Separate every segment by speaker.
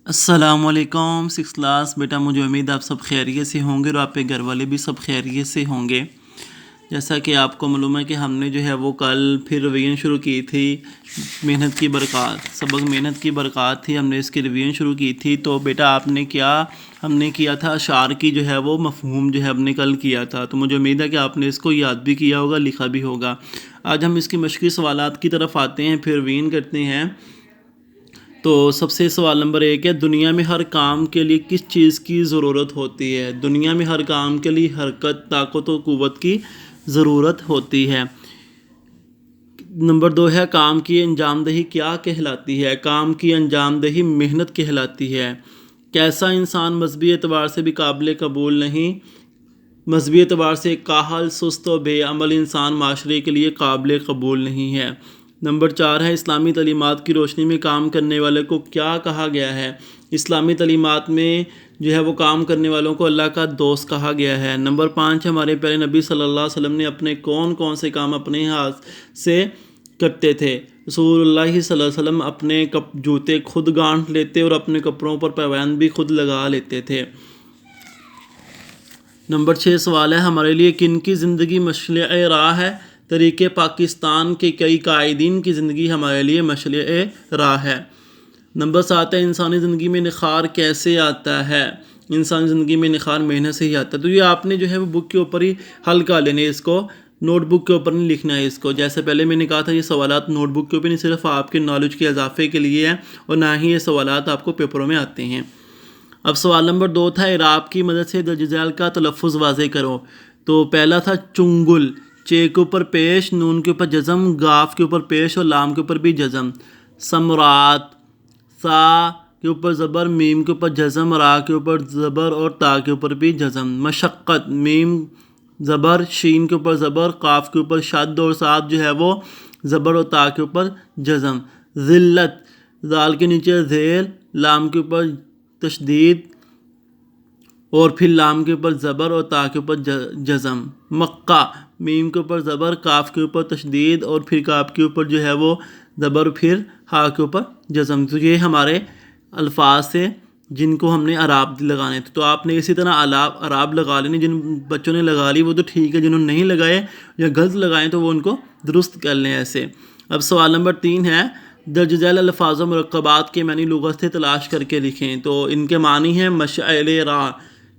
Speaker 1: السلام علیکم 6 کلاس بیٹا، مجھے امید آپ سب خیریت سے ہوں گے اور آپ کے گھر والے بھی سب خیریت سے ہوں گے۔ جیسا کہ آپ کو معلوم ہے کہ ہم نے جو ہے وہ کل پھر ریویژن شروع کی تھی محنت کی برکات، سبق محنت کی برکات تھی، ہم نے اس کی ریویژن شروع کی تھی۔ تو بیٹا ہم نے کیا تھا اشعار کی جو ہے وہ مفہوم جو ہے ہم نے کل کیا تھا، تو مجھے امید ہے کہ آپ نے اس کو یاد بھی کیا ہوگا، لکھا بھی ہوگا۔ آج ہم اس کی مشقی سوالات کی طرف آتے ہیں، پھر ریویژن کرتے ہیں۔ تو سب سے سوال نمبر 1 ہے، دنیا میں ہر کام کے لیے کس چیز کی ضرورت ہوتی ہے؟ دنیا میں ہر کام کے لیے حرکت، طاقت و قوت کی ضرورت ہوتی ہے۔ نمبر 2 ہے، کام کی انجام دہی کیا کہلاتی ہے؟ کام کی انجام دہی محنت کہلاتی ہے۔ کیسا انسان مذہبی اعتبار سے بھی قابل قبول نہیں؟ مذہبی اعتبار سے کاہل، سست و بے عمل انسان معاشرے کے لیے قابل قبول نہیں ہے۔ نمبر 4 ہے، اسلامی تعلیمات کی روشنی میں کام کرنے والے کو کیا کہا گیا ہے؟ اسلامی تعلیمات میں جو ہے وہ کام کرنے والوں کو اللہ کا دوست کہا گیا ہے۔ نمبر 5 ہے، ہمارے پیارے نبی صلی اللہ علیہ وسلم نے اپنے کون سے کام اپنے ہاتھ سے کرتے تھے؟ رسول اللہ صلی اللہ علیہ وسلم اپنے جوتے خود گانٹھ لیتے اور اپنے کپڑوں پر پیوند بھی خود لگا لیتے تھے۔ نمبر 6 سوال ہے، ہمارے لیے کن کی زندگی مشعل راہ ہے؟ تحریک پاکستان کے کئی قائدین کی زندگی ہمارے لیے مشعل راہ ہے۔ نمبر 7 ہے، انسانی زندگی میں نکھار کیسے آتا ہے؟ انسانی زندگی میں نکھار محنت سے ہی آتا ہے۔ تو یہ آپ نے جو ہے وہ بک کے اوپر ہی حل کر لینے، اس کو نوٹ بک کے اوپر نہیں لکھنا ہے اس کو۔ جیسے پہلے میں نے کہا تھا، یہ سوالات نوٹ بک کے اوپر نہیں، صرف آپ کے نالج کے اضافے کے لیے ہے اور نہ ہی یہ سوالات آپ کو پیپروں میں آتے ہیں۔ اب سوال نمبر 2 تھا، اعراب کی مدد سے درج ذیل کا تلفظ واضح کرو۔ تو پہلا تھا چنگل، چے کے اوپر پیش، نون کے اوپر جزم، گاف کے اوپر پیش اور لام کے اوپر بھی جزم۔ سمرات، سا کے اوپر زبر، میم کے اوپر جزم، را کے اوپر زبر اور تا کے اوپر بھی جزم۔ مشقت، میم زبر، شین کے اوپر زبر، قاف کے اوپر شد اور صاد جو ہے وہ زبر اور تا کے اوپر جزم۔ ذلت، زال کے نیچے ذیل، لام کے اوپر تشدید اور پھر لام کے اوپر زبر اور تا کے اوپر جزم۔ مکہ، میم کے اوپر زبر، کاف کے اوپر تشدید اور پھر کاف کے اوپر جو ہے وہ زبر، پھر ہا کے اوپر جزم۔ تو یہ ہمارے الفاظ سے جن کو ہم نے اعراب لگانے تھے، تو آپ نے اسی طرح اعراب لگا لینے۔ جن بچوں نے لگا لی وہ تو ٹھیک ہے، جنہوں نے نہیں لگائے یا غلط لگائے تو وہ ان کو درست کر لیں ایسے۔ اب سوال نمبر 3 ہے، درج ذیل الفاظ و مرکبات کے معنی لغت سے تلاش کر کے لکھیں۔ تو ان کے معنی ہیں مشعل راہ،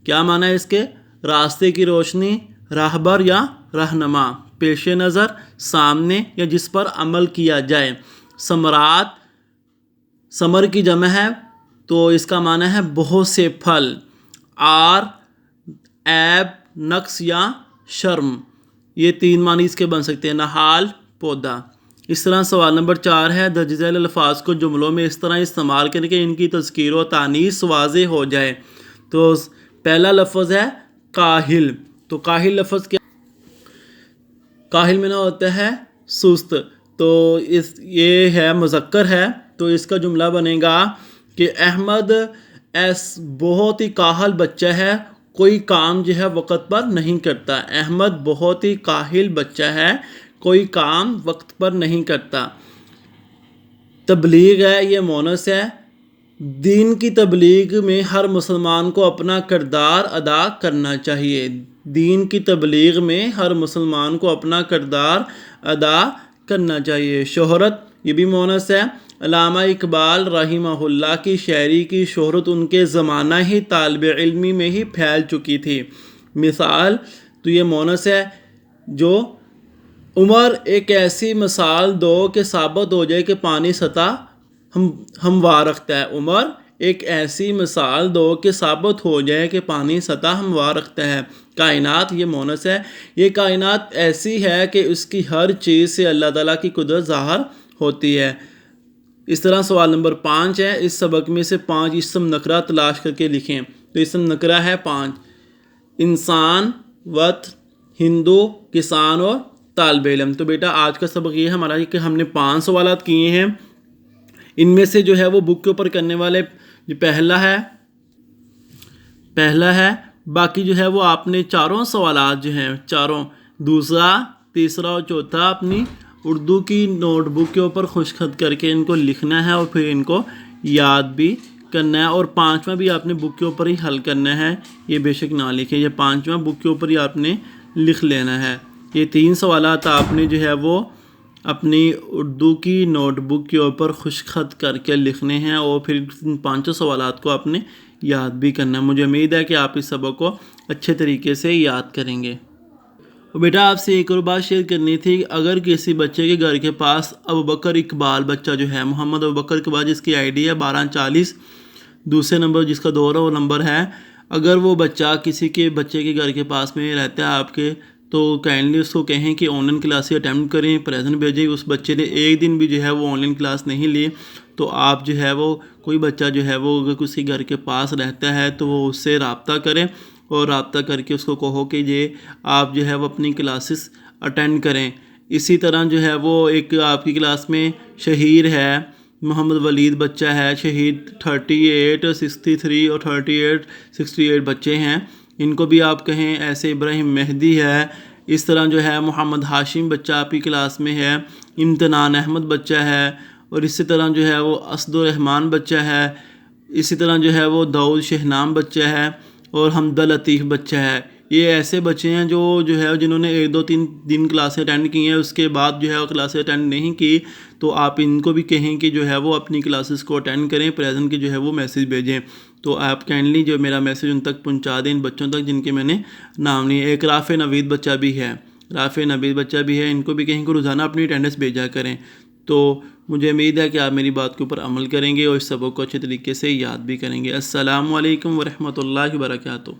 Speaker 1: کیا معنی ہے اس کے؟ راستے کی روشنی، راہبر یا رہنما، پیش نظر، سامنے یا جس پر عمل کیا جائے۔ ثمرات، ثمر کی جمع ہے تو اس کا معنی ہے بہت سے پھل۔ عار، عیب، نقص یا شرم، یہ 3 معنی اس کے بن سکتے ہیں۔ نحال، پودا۔ اس طرح سوال نمبر 4 ہے، درج ذیل الفاظ کو جملوں میں اس طرح استعمال کریں کہ ان کی تذکیر و تانیث واضح ہو جائے۔ تو پہلا لفظ ہے کاہل، تو کاہل لفظ کیا؟ کاہل میں نہ ہوتا ہے سست، تو یہ ہے مذکر ہے، تو اس کا جملہ بنے گا کہ احمد بہت ہی کاہل بچہ ہے، کوئی کام جو ہے وقت پر نہیں کرتا۔ احمد بہت ہی کاہل بچہ ہے، کوئی کام وقت پر نہیں کرتا۔ تبلیغ ہے، یہ مونث ہے۔ دین کی تبلیغ میں ہر مسلمان کو اپنا کردار ادا کرنا چاہیے۔ دین کی تبلیغ میں ہر مسلمان کو اپنا کردار ادا کرنا چاہیے۔ شہرت، یہ بھی مونث ہے۔ علامہ اقبال رحمہ اللہ کی شاعری کی شہرت ان کے زمانہ ہی طالب علمی میں ہی پھیل چکی تھی۔ مثال، تو یہ مونث ہے۔ جو عمر، ایک ایسی مثال دو کہ ثابت ہو جائے کہ پانی سطح ہموار رکھتا ہے۔ عمر، ایک ایسی مثال دو کہ ثابت ہو جائے کہ پانی سطح ہموار رکھتا ہے۔ کائنات، یہ مونث ہے۔ یہ کائنات ایسی ہے کہ اس کی ہر چیز سے اللہ تعالیٰ کی قدرت ظاہر ہوتی ہے۔ اس طرح سوال نمبر 5 ہے، اس سبق میں سے 5 اسم نکرہ تلاش کر کے لکھیں۔ تو اسم نکرہ ہے 5، انسان، وقت، ہندو، کسان اور طالب علم۔ تو بیٹا آج کا سبق یہ ہے ہمارا کہ ہم نے 5 سوالات کیے ہیں۔ ان میں سے جو ہے وہ بک کے اوپر کرنے والے پہلا ہے، باقی جو ہے وہ آپ نے 4 سوالات جو ہیں، دوسرا، تیسرا اور چوتھا اپنی اردو کی نوٹ بک کے اوپر خشک خط کر کے ان کو لکھنا ہے اور پھر ان کو یاد بھی کرنا ہے، اور 5واں بھی آپ نے بک کے اوپر ہی حل کرنا ہے، یہ بے شک نہ لکھیں، یہ 5واں بک کے اوپر ہی آپ نے لکھ لینا ہے۔ یہ 3 سوالات آپ نے جو ہے وہ اپنی اردو کی نوٹ بک کے اوپر خشک خط کر کے لکھنے ہیں، اور پھر ان 5 سوالات کو آپ نے یاد بھی کرنا ہے۔ مجھے امید ہے کہ آپ اس سبق کو اچھے طریقے سے یاد کریں گے۔ اور بیٹا آپ سے ایک اور بات شیئر کرنی تھی، اگر کسی بچے کے گھر کے پاس ابوبکر اقبال بچہ جو ہے، محمد ابوبکر اقبال جس کی ID ہے 1240، دوسرے نمبر جس کا دوسرا وہ نمبر ہے، اگر وہ بچہ کسی کے بچے کے گھر کے پاس میں رہتا ہے آپ کے، تو کائنڈلی اس کو کہیں کہ آن لائن کلاسیں اٹیمپٹ کریں، پریزنٹ بھیجیں۔ اس بچے نے ایک دن بھی جو ہے وہ آن لائن کلاس نہیں لی، تو آپ جو ہے وہ کوئی بچہ جو ہے وہ اگر کسی گھر کے پاس رہتا ہے تو وہ اس سے رابطہ کریں، اور رابطہ کر کے اس کو کہو کہ یہ آپ جو ہے وہ اپنی کلاسز اٹینڈ کریں۔ اسی طرح جو ہے وہ ایک آپ کی کلاس میں شہیر ہے، محمد ولید بچہ ہے، شہید 38 63 اور 38 68 بچے ہیں، ان کو بھی آپ کہیں۔ ایسے ابراہیم مہدی ہے، اس طرح جو ہے محمد ہاشم بچہ آپ کی کلاس میں ہے، امتنان احمد بچہ ہے، اور اسی طرح جو ہے وہ اسد الرحمان بچہ ہے، اسی طرح جو ہے وہ داؤد شہنام بچہ ہے، اور حمد لطیف بچہ ہے۔ یہ ایسے بچے ہیں جو ہے جنہوں نے 1 2 3 دن کلاسیں اٹینڈ کی ہیں، اس کے بعد جو ہے وہ کلاسیں اٹینڈ نہیں کی، تو آپ ان کو بھی کہیں کہ جو ہے وہ اپنی کلاسز کو اٹینڈ کریں، پریزنٹ کے جو ہے وہ میسیج بھیجیں۔ تو آپ کائنڈلی جو میرا میسیج ان تک پہنچا دیں، ان بچوں تک جن کے میں نے نام لیے۔ ایک رافع نوید بچہ بھی ہے، رافع نوید بچہ بھی ہے، ان کو بھی کہیں کہ روزانہ اپنی اٹینڈنس بھیجا کریں۔ تو مجھے امید ہے کہ آپ میری بات کے اوپر عمل کریں گے اور اس سبق کو اچھے طریقے سے یاد بھی کریں گے۔ السلام علیکم ورحمۃ اللہ وبرکاتہ۔